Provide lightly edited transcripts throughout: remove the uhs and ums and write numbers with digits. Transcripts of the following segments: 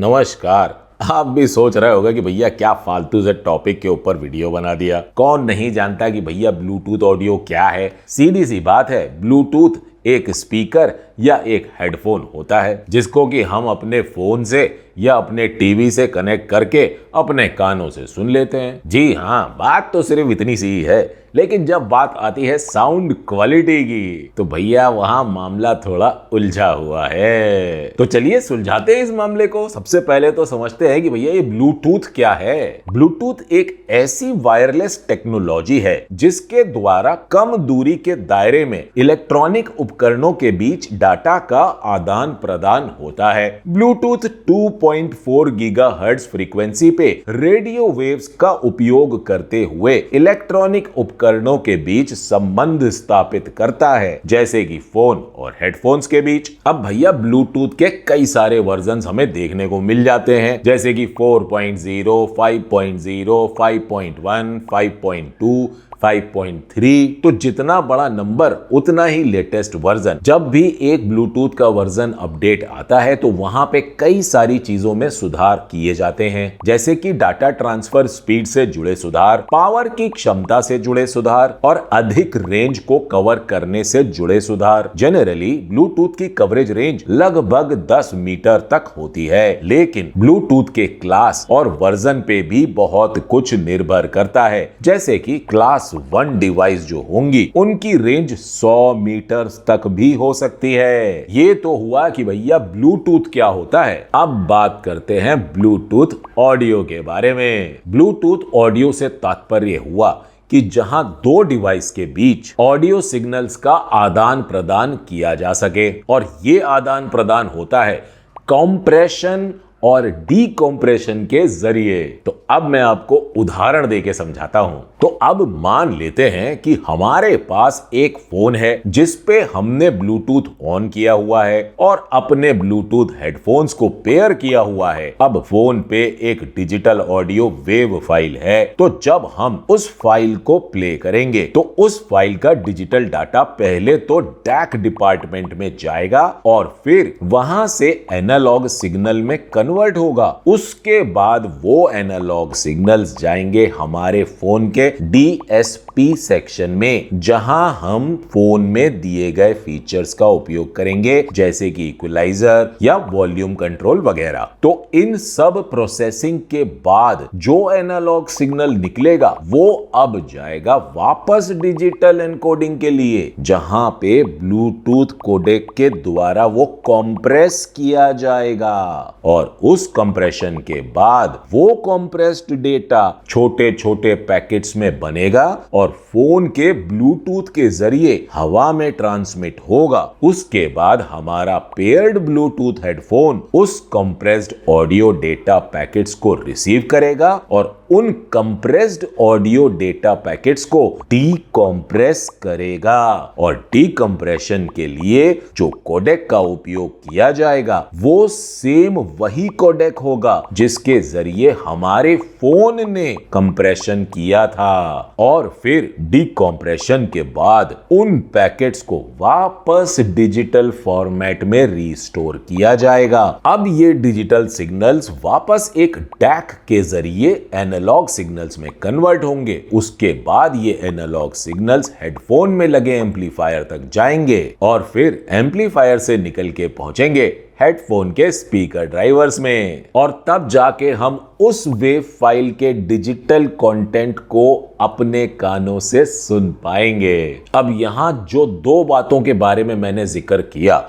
नमस्कार। आप भी सोच रहे होगा कि भैया क्या फालतू से टॉपिक के ऊपर वीडियो बना दिया। कौन नहीं जानता कि भैया ब्लूटूथ ऑडियो क्या है। सीधी सी बात है, ब्लूटूथ एक स्पीकर या एक हेडफोन होता है जिसको कि हम अपने फोन से या अपने टीवी से कनेक्ट करके अपने कानों से सुन लेते हैं। जी हाँ, बात तो सिर्फ इतनी सी ही है, लेकिन जब बात आती है साउंड क्वालिटी की तो भैया वहां मामला थोड़ा उलझा हुआ है। तो चलिए सुलझाते हैं इस मामले को। सबसे पहले तो समझते हैं कि भैया ये ब्लूटूथ क्या है। ब्लूटूथ एक ऐसी वायरलेस टेक्नोलॉजी है जिसके द्वारा कम दूरी के दायरे में इलेक्ट्रॉनिक उपकरणों के बीच डाटा का आदान प्रदान होता है। ब्लूटूथ 2.4 गीगाहर्ट्ज फ्रीक्वेंसी पे रेडियो वेव्स का उपयोग करते हुए इलेक्ट्रॉनिक उपकरणों के बीच संबंध स्थापित करता है, जैसे कि फोन और हेडफोन्स के बीच। अब भैया ब्लूटूथ के कई सारे वर्जन्स हमें देखने को मिल जाते हैं, जैसे कि 4.0, 5.0, 5.1, 5.2, 5.3। तो जितना बड़ा नंबर उतना ही लेटेस्ट वर्जन। जब भी एक ब्लूटूथ का वर्जन अपडेट आता है तो वहां पे कई सारी चीजों में सुधार किए जाते हैं, जैसे कि डाटा ट्रांसफर स्पीड से जुड़े सुधार, पावर की क्षमता से जुड़े सुधार और अधिक रेंज को कवर करने से जुड़े सुधार। जनरली ब्लूटूथ की कवरेज रेंज लगभग 10 मीटर तक होती है, लेकिन ब्लूटूथ के क्लास और वर्जन पे भी बहुत कुछ निर्भर करता है। जैसे कि क्लास 1 डिवाइस जो होंगी उनकी रेंज 100 मीटर तक भी हो सकती है। ये तो हुआ कि भैया ब्लूटूथ क्या होता है। अब बात करते हैं ब्लूटूथ ऑडियो के बारे में। ब्लूटूथ ऑडियो से तात्पर्य हुआ कि जहां दो डिवाइस के बीच ऑडियो सिग्नल्स का आदान प्रदान किया जा सके, और ये आदान प्रदान होता है कॉम्प्रेशन और डीकॉम्प्रेशन के जरिए। तो अब मैं आपको उदाहरण देके समझाता हूं। तो अब मान लेते हैं कि हमारे पास एक फोन है जिस पे हमने ब्लूटूथ ऑन किया हुआ है और अपने ब्लूटूथ हेडफोन्स को पेयर किया हुआ है। अब फोन पे एक डिजिटल ऑडियो वेव फाइल है, तो जब हम उस फाइल को प्ले करेंगे तो उस फाइल का डिजिटल डाटा पहले तो डैक डिपार्टमेंट में जाएगा और फिर वहां से एनालॉग सिग्नल में कन्वर्ट होगा। उसके बाद वो एनालॉग सिग्नल्स जाएंगे हमारे फोन के DSP सेक्शन में, जहां हम फोन में दिए गए फीचर्स का उपयोग करेंगे, जैसे कि इक्वलाइजर या वॉल्यूम कंट्रोल वगैरह। तो इन सब प्रोसेसिंग के बाद जो एनालॉग सिग्नल निकलेगा वो अब जाएगा वापस डिजिटल एन्कोडिंग के लिए, जहां पे ब्लूटूथ कोडेक के द्वारा वो कॉम्प्रेस किया जाएगा। और उस कंप्रेशन के बाद वो कॉम्प्रेस्ड डेटा छोटे छोटे पैकेट्स में बनेगा और फोन के ब्लूटूथ के जरिए हवा में ट्रांसमिट होगा। उसके बाद हमारा पेयर्ड ब्लूटूथ हेडफोन उस कंप्रेस्ड ऑडियो डेटा पैकेट्स को रिसीव करेगा और उन कंप्रेस्ड ऑडियो डेटा पैकेट्स को डीकॉम्प्रेस करेगा। और डीकम्प्रेशन के लिए जो कोडेक का उपयोग किया जाएगा वो सेम वही कोडेक होगा जिसके जरिए हमारे फोन ने कंप्रेशन किया था। और फिर डीकॉम्प्रेशन के बाद उन पैकेट्स को वापस डिजिटल फॉर्मेट में रिस्टोर किया जाएगा। अब ये डिजिटल सिग्नल्स वापस एक डैक के जरिए एनालॉग सिग्नल्स में कन्वर्ट होंगे। उसके बाद ये एनालॉग सिग्नल्स हेडफोन में लगे एम्पलीफायर तक जाएंगे और फिर एम्पलीफायर से निकल के पहुंचेंगे हेडफोन के स्पीकर ड्राइवर्स में, और तब जाके हम उस वेव फाइल के डिजिटल कंटेंट को अपने कानों से सुन पाएंगे। अब यहां जो दो बातों के बारे में मैंने जिक्र किया,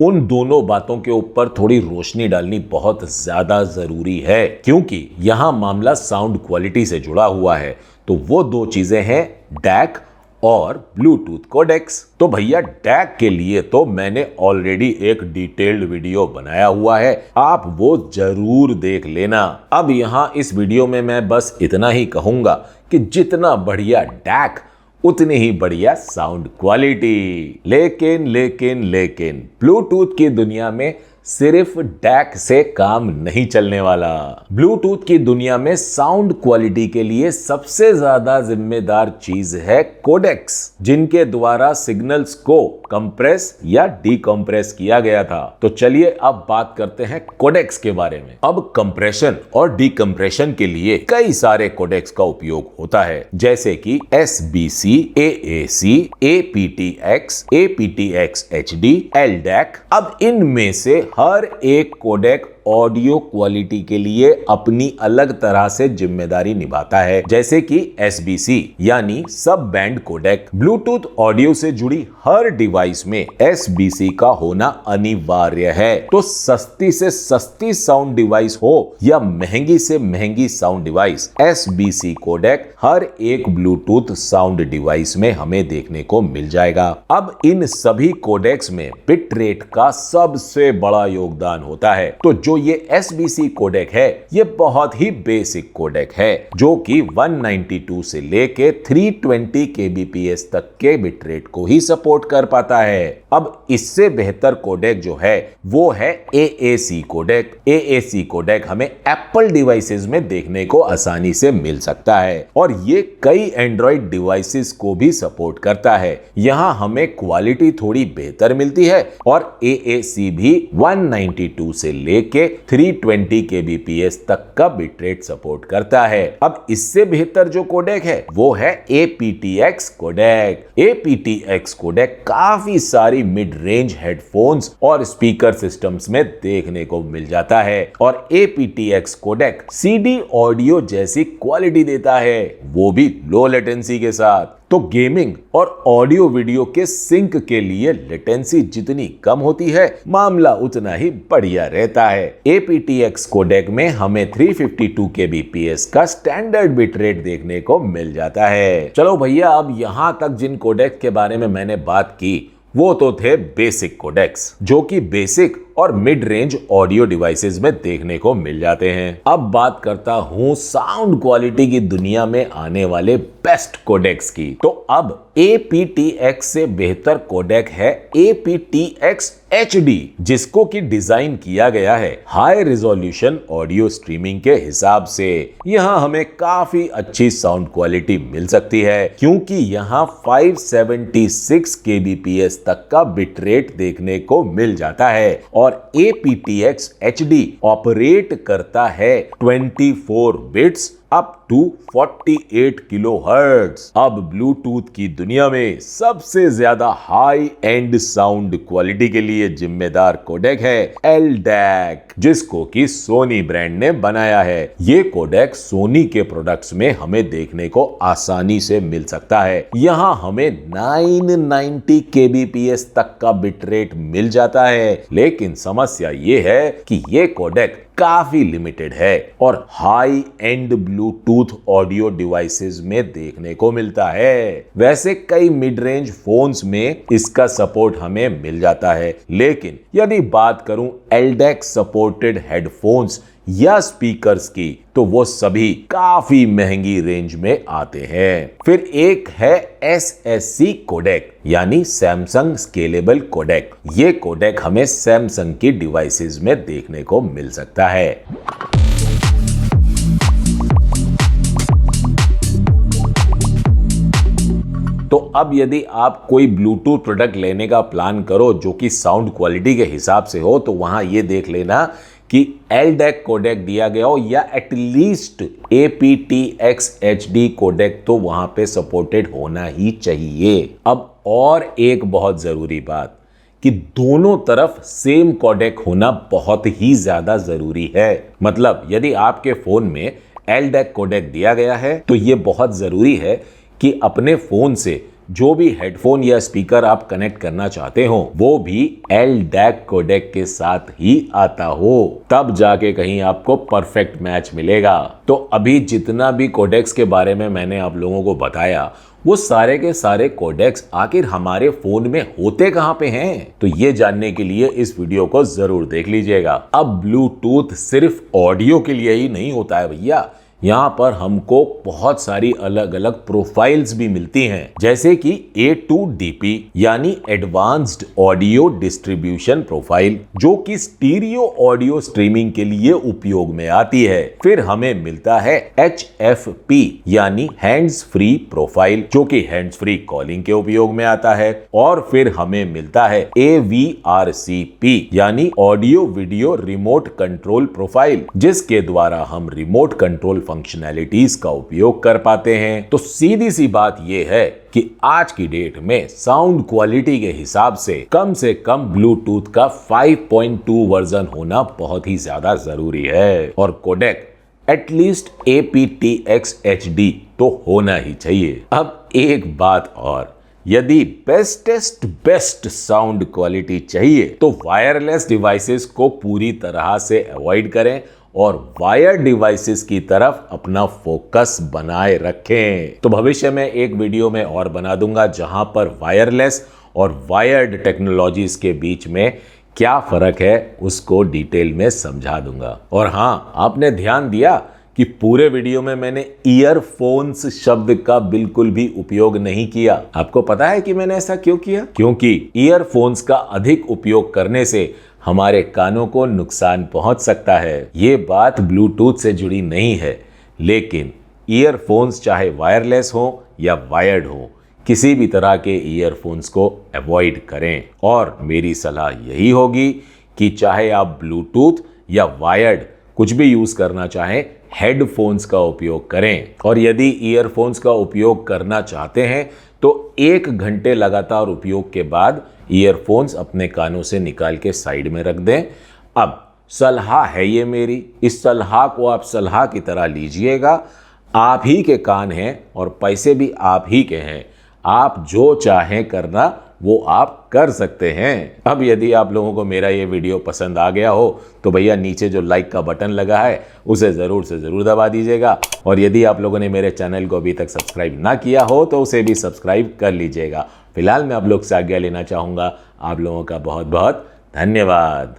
उन दोनों बातों के ऊपर थोड़ी रोशनी डालनी बहुत ज्यादा जरूरी है, क्योंकि यहां मामला साउंड क्वालिटी से जुड़ा हुआ है। तो वो दो चीजें हैं डैक और ब्लूटूथ कोडेक्स। तो भैया डैक के लिए तो मैंने ऑलरेडी एक डिटेल्ड वीडियो बनाया हुआ है, आप वो जरूर देख लेना। अब यहां इस वीडियो में मैं बस इतना ही कहूंगा कि जितना बढ़िया डैक उतनी ही बढ़िया साउंड क्वालिटी। लेकिन ब्लूटूथ की दुनिया में सिर्फ डैक से काम नहीं चलने वाला। ब्लूटूथ की दुनिया में साउंड क्वालिटी के लिए सबसे ज्यादा जिम्मेदार चीज है कोडेक्स, जिनके द्वारा सिग्नल्स को कंप्रेस या डीकंप्रेस किया गया था। तो चलिए अब बात करते हैं कोडेक्स के बारे में। अब कंप्रेशन और डीकंप्रेशन के लिए कई सारे कोडेक्स का उपयोग होता है, जैसे कि SBC, AAC, aptX, aptX HD, LDAC। अब इनमें से हर एक कोडेक ऑडियो क्वालिटी के लिए अपनी अलग तरह से जिम्मेदारी निभाता है। जैसे कि SBC यानी सब बैंड कोडेक, ब्लूटूथ ऑडियो से जुड़ी हर डिवाइस में SBC का होना अनिवार्य है। तो सस्ती से सस्ती साउंड डिवाइस हो या महंगी से महंगी साउंड डिवाइस, SBC कोडेक हर एक ब्लूटूथ साउंड डिवाइस में हमें देखने को मिल जाएगा। अब इन सभी कोडेक्स में बिट रेट का सबसे बड़ा योगदान होता है। तो जो ये SBC कोडेक है, ये बहुत ही बेसिक कोडेक है, जो कि 192 से लेके 320 kbps तक के बिट रेट को ही सपोर्ट कर पाता है। अब इससे बेहतर कोडेक जो है वो है AAC कोडेक। AAC कोडेक हमें एप्पल डिवाइसेस में देखने को आसानी से मिल सकता है और ये कई एंड्रॉइड डिवाइसेस को भी सपोर्ट करता है। यहाँ हमें क्वालिटी थोड़ी बेहतर मिलती है और AAC भी 192 से लेके 320 kbps तक का बिटरेट सपोर्ट करता है। अब इससे बेहतर जो कोडेक है वो है aptX कोडेक। aptX कोडेक काफी सारी मिड रेंज हेडफोन्स और स्पीकर सिस्टम्स में देखने को मिल जाता है और aptX कोडेक CD ऑडियो जैसी क्वालिटी देता है, वो भी लो लेटेंसी के साथ। तो गेमिंग और ऑडियो वीडियो के सिंक के लिए लेटेंसी जितनी कम होती है, मामला उतना ही बढ़िया रहता है। aptX कोडेक में हमें 352 kbps का स्टैंडर्ड बिट रेट देखने को मिल जाता है। चलो भैया, अब यहां तक जिन कोडेक के बारे में मैंने बात की वो तो थे बेसिक कोडेक्स, जो कि बेसिक और मिड रेंज ऑडियो डिवाइसेस में देखने को मिल जाते हैं। अब बात करता हूं साउंड क्वालिटी की दुनिया में आने वाले बेस्ट कोडेक्स की। तो अब aptX से बेहतर कोडेक है aptX HD, जिसको कि डिजाइन किया गया है हाई रिजोल्यूशन ऑडियो स्ट्रीमिंग के हिसाब से। यहाँ हमें काफी अच्छी साउंड क्वालिटी मिल सकती है, क्योंकि यहाँ 576 kbps तक का बिट रेट देखने को मिल जाता है और aptX HD ऑपरेट करता है 24 बिट्स अप टू 48 किलोहर्ट्ज। अब ब्लूटूथ की दुनिया में सबसे ज्यादा हाई एंड साउंड क्वालिटी के लिए जिम्मेदार कोडेक है LDAC, जिसको कि सोनी ब्रांड ने बनाया है। ये कोडेक सोनी के प्रोडक्ट्स में हमें देखने को आसानी से मिल सकता है। यहाँ हमें 990 kbps तक का बिट रेट मिल जाता है, लेकिन समस्या ये है कि ये कोडेक काफी लिमिटेड है और high and Bluetooth audio devices में देखने को मिलता है। वैसे कई मिड रेंज फोन्स में इसका सपोर्ट हमें मिल जाता है, लेकिन यदि बात करूं LDAC सपोर्टेड हेडफोन्स या स्पीकर्स की, तो वो सभी काफी महंगी रेंज में आते हैं। फिर एक है SSC कोडेक, यानी सैमसंग स्केलेबल कोडेक। ये कोडेक हमें सैमसंग की डिवाइसेस में देखने को मिल सकता है। तो अब यदि आप कोई ब्लूटूथ प्रोडक्ट लेने का प्लान करो जो कि साउंड क्वालिटी के हिसाब से हो, तो वहां ये देख लेना कि LDAC कोडेक दिया गया हो या एटलीस्ट aptX HD कोडेक तो वहां पे सपोर्टेड होना ही चाहिए। अब और एक बहुत जरूरी बात कि दोनों तरफ सेम कोडेक होना बहुत ही ज्यादा जरूरी है। मतलब यदि आपके फोन में LDAC कोडेक दिया गया है, तो ये बहुत जरूरी है कि अपने फोन से जो भी हेडफोन या स्पीकर आप कनेक्ट करना चाहते हो वो भी LDAC कोडेक के साथ ही आता हो, तब जाके कहीं आपको परफेक्ट मैच मिलेगा। तो अभी जितना भी कोडेक्स के बारे में मैंने आप लोगों को बताया, वो सारे के सारे कोडेक्स आखिर हमारे फोन में होते कहां पे हैं, तो ये जानने के लिए इस वीडियो को जरूर देख लीजिएगा। अब ब्लूटूथ सिर्फ ऑडियो के लिए ही नहीं होता है भैया, यहाँ पर हमको बहुत सारी अलग अलग प्रोफाइल्स भी मिलती हैं, जैसे कि A2DP यानी एडवांस्ड ऑडियो डिस्ट्रीब्यूशन प्रोफाइल, जो कि स्टीरियो ऑडियो स्ट्रीमिंग के लिए उपयोग में आती है। फिर हमें मिलता है HFP यानी हैंड्स फ्री प्रोफाइल, जो कि हैंड्स फ्री कॉलिंग के उपयोग में आता है। और फिर हमें मिलता है AVRCP यानी audio video remote control profile, जिसके द्वारा हम रिमोट कंट्रोल फंक्शनैलिटीज का उपयोग कर पाते हैं। तो सीधी सी बात यह है कि आज की डेट में साउंड क्वालिटी के हिसाब से कम ब्लूटूथ का 5.2 वर्जन होना बहुत ही ज्यादा जरूरी है, और कोडेक एटलीस्ट aptX HD तो होना ही चाहिए। अब एक बात और, यदि बेस्ट साउंड क्वालिटी चाहिए तो वायरलेस डिवाइसेस को पूरी तरह से अवॉइड करें और वायर्ड डिवाइसेस की तरफ अपना फोकस बनाए रखें। तो भविष्य में एक वीडियो में और बना दूंगा जहां पर वायरलेस और वायर्ड टेक्नोलॉजीज के बीच में क्या फर्क है उसको डिटेल में समझा दूंगा। और हाँ, आपने ध्यान दिया कि पूरे वीडियो में मैंने ईयरफोन्स शब्द का बिल्कुल भी उपयोग नहीं किया। आपको पता है कि मैंने ऐसा क्यों किया? क्योंकि ईयरफोन्स का अधिक उपयोग करने से हमारे कानों को नुकसान पहुंच सकता है। ये बात ब्लूटूथ से जुड़ी नहीं है, लेकिन ईयरफोन्स चाहे वायरलेस हो या वायर्ड हो, किसी भी तरह के ईयरफोन्स को अवॉइड करें। और मेरी सलाह यही होगी कि चाहे आप ब्लूटूथ या वायर्ड कुछ भी यूज करना चाहें, हेडफोन्स का उपयोग करें। और यदि ईयरफोन्स का उपयोग करना चाहते हैं तो 1 घंटे लगातार उपयोग के बाद ईयरफोन्स अपने कानों से निकाल के साइड में रख दें। अब सलाह है ये मेरी, इस सलाह को आप सलाह की तरह लीजिएगा। आप ही के कान हैं और पैसे भी आप ही के हैं, आप जो चाहें करना वो आप कर सकते हैं। अब यदि आप लोगों को मेरा ये वीडियो पसंद आ गया हो तो भैया नीचे जो लाइक का बटन लगा है उसे ज़रूर से ज़रूर दबा दीजिएगा। और यदि आप लोगों ने मेरे चैनल को अभी तक सब्सक्राइब ना किया हो तो उसे भी सब्सक्राइब कर लीजिएगा। फिलहाल मैं आप लोग से आज्ञा लेना चाहूँगा। आप लोगों का बहुत बहुत धन्यवाद।